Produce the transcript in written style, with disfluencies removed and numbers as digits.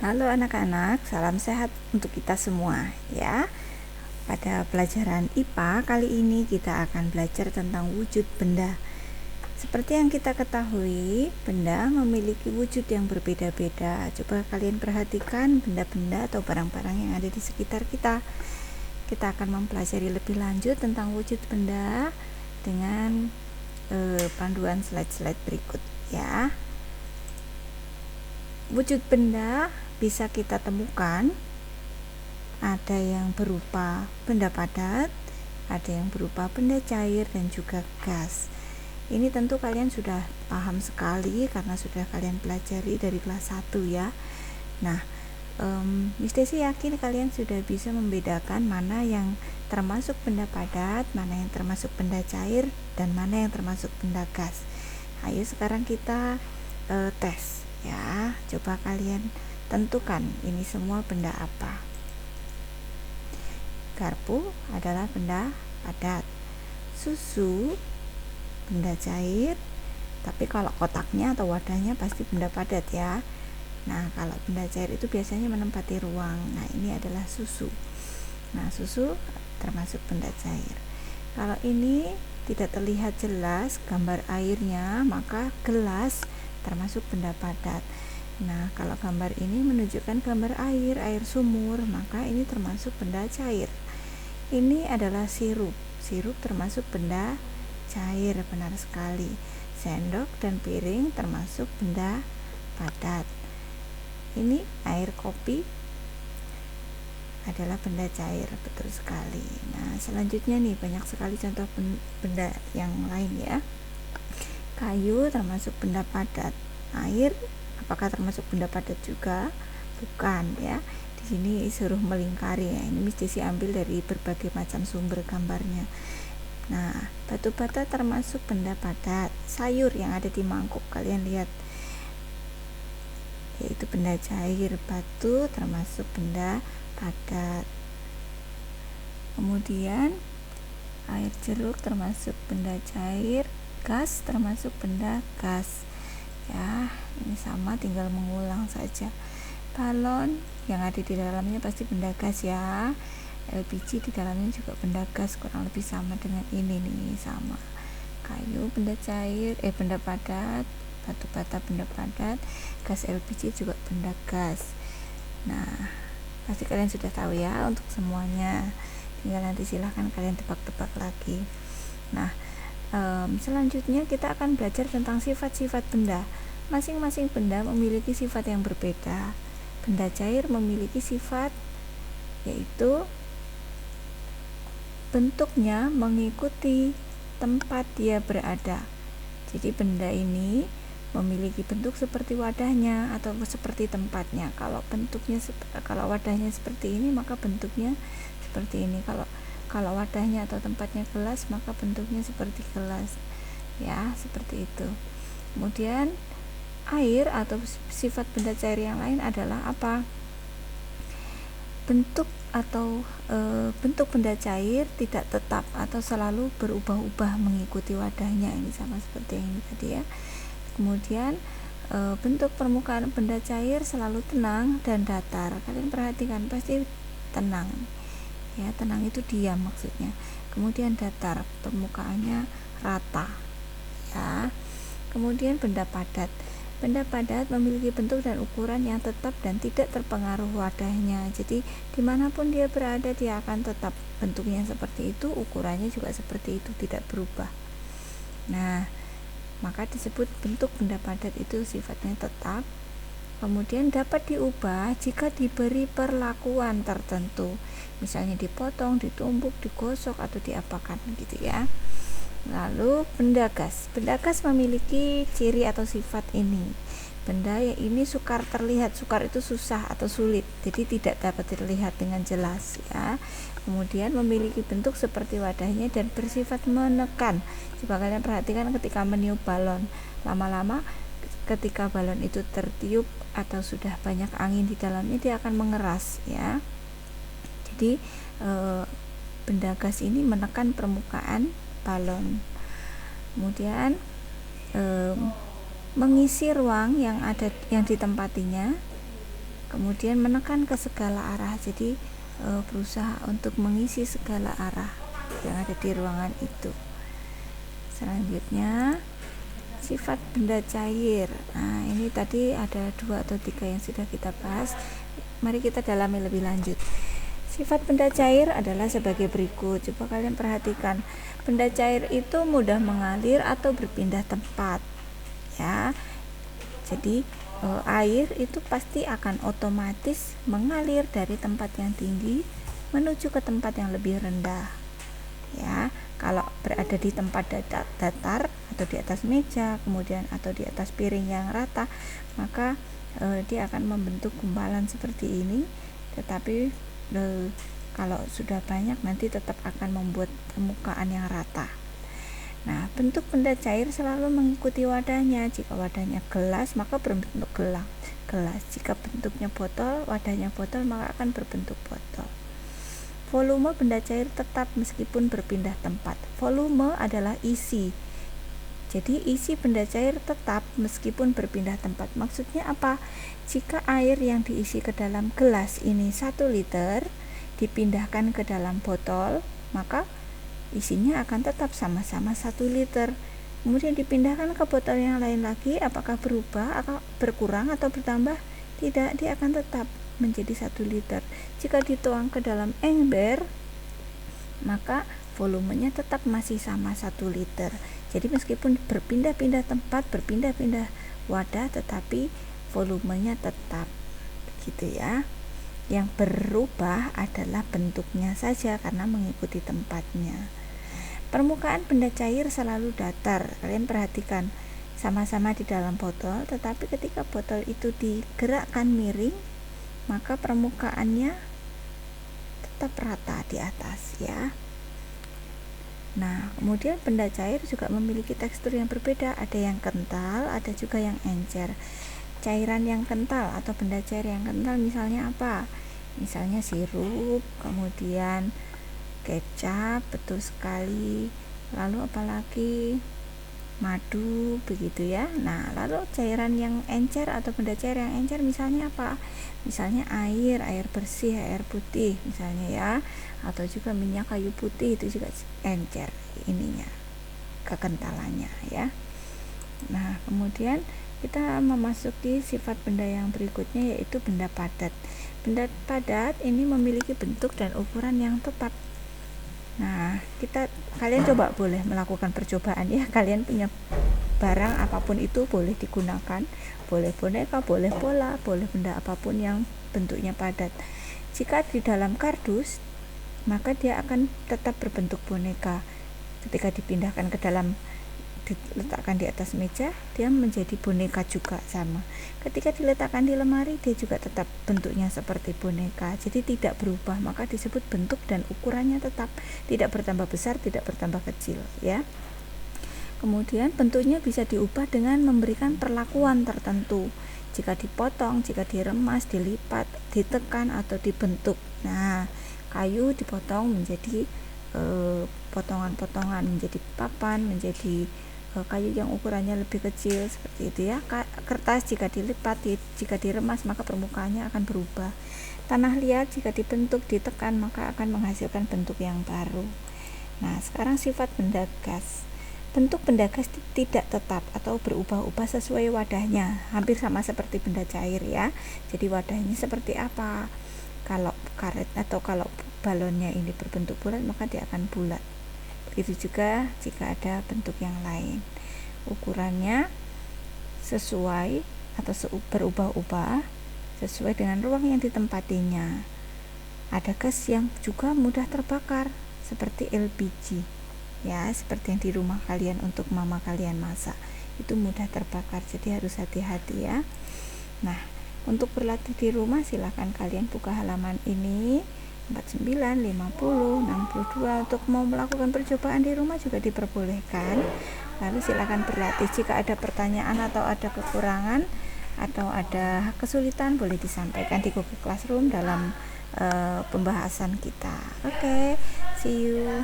Halo anak-anak, salam sehat untuk kita semua ya. Pada pelajaran IPA kali ini kita akan belajar tentang wujud benda. Seperti yang kita ketahui, benda memiliki wujud yang berbeda-beda. Coba kalian perhatikan benda-benda atau barang-barang yang ada di sekitar kita. Kita akan mempelajari lebih lanjut tentang wujud benda dengan panduan slide-slide berikut ya. Wujud benda bisa kita temukan, ada yang berupa benda padat, ada yang berupa benda cair, dan juga gas. Ini tentu kalian sudah paham sekali karena sudah kalian pelajari dari kelas 1 ya. Nah, Miss Desi yakin kalian sudah bisa membedakan mana yang termasuk benda padat, mana yang termasuk benda cair, dan mana yang termasuk benda gas. Ayo sekarang kita tes ya. Coba kalian tentukan ini semua benda apa. Garpu adalah benda padat, susu benda cair, tapi kalau kotaknya atau wadahnya pasti benda padat ya. Nah, kalau benda cair itu biasanya menempati ruang. Nah, ini adalah susu. Nah, susu termasuk benda cair. Kalau ini tidak terlihat jelas gambar airnya, maka gelas termasuk benda padat. Nah, kalau gambar ini menunjukkan gambar air sumur, maka ini termasuk benda cair. Ini adalah sirup. Sirup termasuk benda cair, benar sekali. Sendok dan piring termasuk benda padat. Ini air kopi adalah benda cair, betul sekali. Nah, selanjutnya nih banyak sekali contoh benda yang lain ya. Kayu termasuk benda padat. Air apakah termasuk benda padat juga? Bukan ya. Di sini suruh melingkari ya. Ini mesti ambil dari berbagai macam sumber gambarnya. Nah, batu bata termasuk benda padat. Sayur yang ada di mangkuk kalian lihat, yaitu benda cair. Batu termasuk benda padat. Kemudian air jeruk termasuk benda cair. Gas termasuk benda gas ya. Ini sama, tinggal mengulang saja. Balon yang ada di dalamnya pasti benda gas ya. LPG di dalamnya juga benda gas, kurang lebih sama dengan ini nih, sama. Kayu benda cair, benda padat. Batu bata benda padat. Gas LPG juga benda gas. Nah, pasti kalian sudah tahu ya untuk semuanya. Tinggal nanti silahkan kalian tebak-tebak lagi. Nah, selanjutnya kita akan belajar tentang sifat-sifat benda. Masing-masing benda memiliki sifat yang berbeda. Benda cair memiliki sifat yaitu bentuknya mengikuti tempat dia berada. Jadi benda ini memiliki bentuk seperti wadahnya atau seperti tempatnya. Kalau wadahnya seperti ini, maka bentuknya seperti ini. Kalau wadahnya atau tempatnya gelas, maka bentuknya seperti gelas ya, seperti itu. Kemudian air atau sifat benda cair yang lain adalah apa? Bentuk atau bentuk benda cair tidak tetap atau selalu berubah-ubah mengikuti wadahnya. Ini sama seperti yang ini tadi ya. Kemudian bentuk permukaan benda cair selalu tenang dan datar. Kalian perhatikan, pasti tenang ya, tenang itu diam maksudnya. Kemudian datar, permukaannya rata ya. Kemudian benda padat. Benda padat memiliki bentuk dan ukuran yang tetap dan tidak terpengaruh wadahnya. Jadi dimanapun dia berada, dia akan tetap bentuknya seperti itu, ukurannya juga seperti itu, tidak berubah. Nah, maka disebut bentuk benda padat itu sifatnya tetap. Kemudian dapat diubah jika diberi perlakuan tertentu, misalnya dipotong, ditumbuk, digosok, atau diapakan gitu ya. Lalu benda gas. Benda gas memiliki ciri atau sifat ini. Benda yang ini sukar terlihat. Sukar itu susah atau sulit, jadi tidak dapat terlihat dengan jelas ya. Kemudian memiliki bentuk seperti wadahnya dan bersifat menekan. Coba kalian perhatikan ketika meniup balon, lama-lama ketika balon itu tertiup atau sudah banyak angin di dalamnya, dia akan mengeras ya. Jadi benda gas ini menekan permukaan balon. Kemudian mengisi ruang yang ditempatinya. kemudian menekan ke segala arah, jadi berusaha untuk mengisi segala arah yang ada di ruangan itu. Selanjutnya sifat benda cair. Nah, ini tadi ada 2 atau 3 yang sudah kita bahas. Mari kita dalami lebih lanjut. Sifat benda cair adalah sebagai berikut. Coba kalian perhatikan. Benda cair itu mudah mengalir atau berpindah tempat. Ya. Jadi air itu pasti akan otomatis mengalir dari tempat yang tinggi menuju ke tempat yang lebih rendah. Ya, kalau berada di tempat datar atau di atas meja, kemudian atau di atas piring yang rata, maka dia akan membentuk gumpalan seperti ini. Tetapi kalau sudah banyak nanti tetap akan membuat permukaan yang rata. Nah, bentuk benda cair selalu mengikuti wadahnya. Jika wadahnya gelas, maka berbentuk gelas. Jika bentuknya botol, wadahnya botol, maka akan berbentuk botol. Volume benda cair tetap meskipun berpindah tempat. Volume adalah isi. Jadi isi benda cair tetap meskipun berpindah tempat. Maksudnya apa? Jika air yang diisi ke dalam gelas ini 1 liter dipindahkan ke dalam botol, maka isinya akan tetap sama-sama 1 liter. Kemudian dipindahkan ke botol yang lain lagi, apakah berubah, atau berkurang atau bertambah? Tidak, dia akan tetap menjadi 1 liter. Jika dituang ke dalam ember, maka volumenya tetap masih sama 1 liter. Jadi meskipun berpindah-pindah tempat, berpindah-pindah wadah, tetapi volumenya tetap. Begitu ya. Yang berubah adalah bentuknya saja karena mengikuti tempatnya. Permukaan benda cair selalu datar. Kalian perhatikan, sama-sama di dalam botol, tetapi ketika botol itu digerakkan miring, maka permukaannya tetap rata di atas ya. Nah, kemudian benda cair juga memiliki tekstur yang berbeda. Ada yang kental, ada juga yang encer. Cairan yang kental atau benda cair yang kental misalnya apa? Misalnya sirup, kemudian kecap, betul sekali. Lalu apalagi? Madu, begitu ya. Nah, lalu cairan yang encer atau benda cair yang encer misalnya apa? Misalnya air bersih, air putih misalnya ya. Atau juga minyak kayu putih, itu juga encer ininya, kekentalannya ya. Nah, kemudian kita memasuki sifat benda yang berikutnya, yaitu benda padat. Benda padat ini memiliki bentuk dan ukuran yang tepat. Nah, kalian coba boleh melakukan percobaan ya. Kalian punya barang apapun itu boleh digunakan, boleh boneka, boleh bola, boleh benda apapun yang bentuknya padat. Jika di dalam kardus, maka dia akan tetap berbentuk boneka. Ketika dipindahkan ke dalam, diletakkan di atas meja, dia menjadi boneka juga sama. Ketika diletakkan di lemari, dia juga tetap bentuknya seperti boneka, jadi tidak berubah, maka disebut bentuk dan ukurannya tetap, tidak bertambah besar, tidak bertambah kecil ya. Kemudian bentuknya bisa diubah dengan memberikan perlakuan tertentu. Jika dipotong, jika diremas, dilipat, ditekan atau dibentuk. Nah, kayu dipotong menjadi potongan-potongan, menjadi papan, menjadi kayu yang ukurannya lebih kecil seperti itu ya. Kertas jika dilipat, jika diremas, maka permukaannya akan berubah. Tanah liat jika dibentuk, ditekan, maka akan menghasilkan bentuk yang baru. Nah, sekarang sifat benda gas. Bentuk benda gas tidak tetap atau berubah-ubah sesuai wadahnya, hampir sama seperti benda cair ya. Jadi wadahnya seperti apa? Kalau karet atau kalau balonnya ini berbentuk bulat, maka dia akan bulat. Begitu juga jika ada bentuk yang lain. Ukurannya sesuai atau berubah-ubah sesuai dengan ruang yang ditempatinya. Ada gas yang juga mudah terbakar seperti LPG ya, seperti yang di rumah kalian untuk mama kalian masak, itu mudah terbakar, jadi harus hati-hati ya. Nah, untuk berlatih di rumah silahkan kalian buka halaman ini 49, 50, 62. Untuk mau melakukan percobaan di rumah juga diperbolehkan. Lalu silakan berlatih. Jika ada pertanyaan atau ada kekurangan atau ada kesulitan, boleh disampaikan di Google Classroom dalam pembahasan kita. Oke, see you.